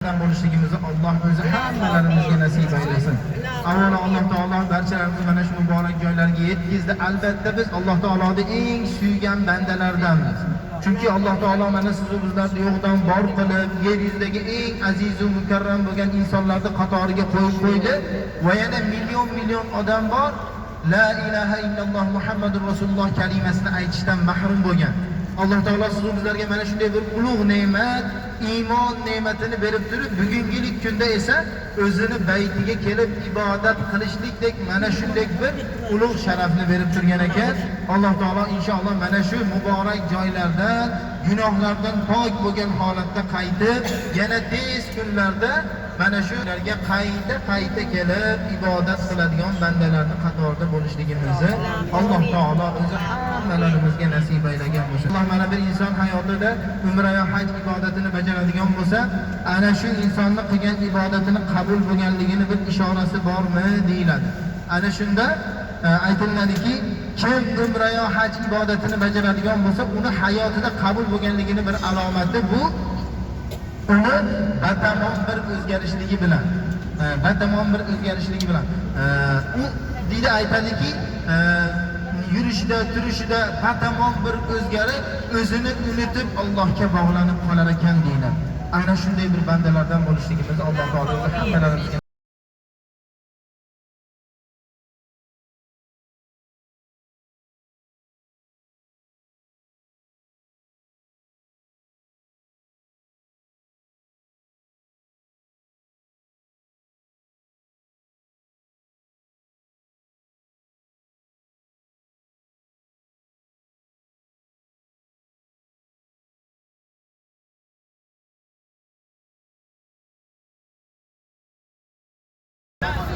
bo'lishligimizni Alloh o'zi hammalarimizga nasib aylasin. Avvalo Alloh taolo barchalarimizni mana shu muborak joylarga yetkazdi. Albatta biz Alloh taoloning eng suygan bandalaridanmiz. Chunki Alloh taolo mana siz bizlarni yo'qdan bor qilib, yer yuzidagi eng aziz va mukarram bo'lgan insonlarni qatoriga qo'yib qo'ydi va yana million odam bor la ilaha illalloh Muhammadur Rasululloh kalimasini aytishdan mahrum bo'lgan. Alloh taolo siz bizlarga mana shunday bir ulug' ne'mat, iymon ne'matini berib turib, bugungi kunda esa o'zini baytiga kelib ibodat qilishlikdek mana shunday bir ulug' sharafni berib turgan ekan. Alloh taolo inshaalloh mana shu muborak joylardan, gunohlardan pok bo'lgan holatda qaytib, yana tez kunlarda mana shularga qayta kelib ibodat qiladigan bandalarning qatorida bo'lishligimizni Alloh taolo o'zi hammalarimizga nasib aylagan bo'lsin. Alloh mana bir inson hayotida umra va haj ibodatini bajaradigan bo'lsa, ana shu insonning qilgan ibodatini qabul bo'lganligini bir ishorasi bormi deyiladi. Ana shunda aytiladiki, kim umra va haj ibodatini bajaradigan bo'lsa, uni hayotida qabul bo'lganligini bir alomati bu uni batamom bir o'zgarishligi bilan u deydi aytadiki, yurishida, turishida batamom bir o'zgarib, o'zini unutib Allohga bog'lanib qolar ekan deyiladi. Ana shunday bir bandalardan bo'lishligimizni Alloh taolo hammalarimizga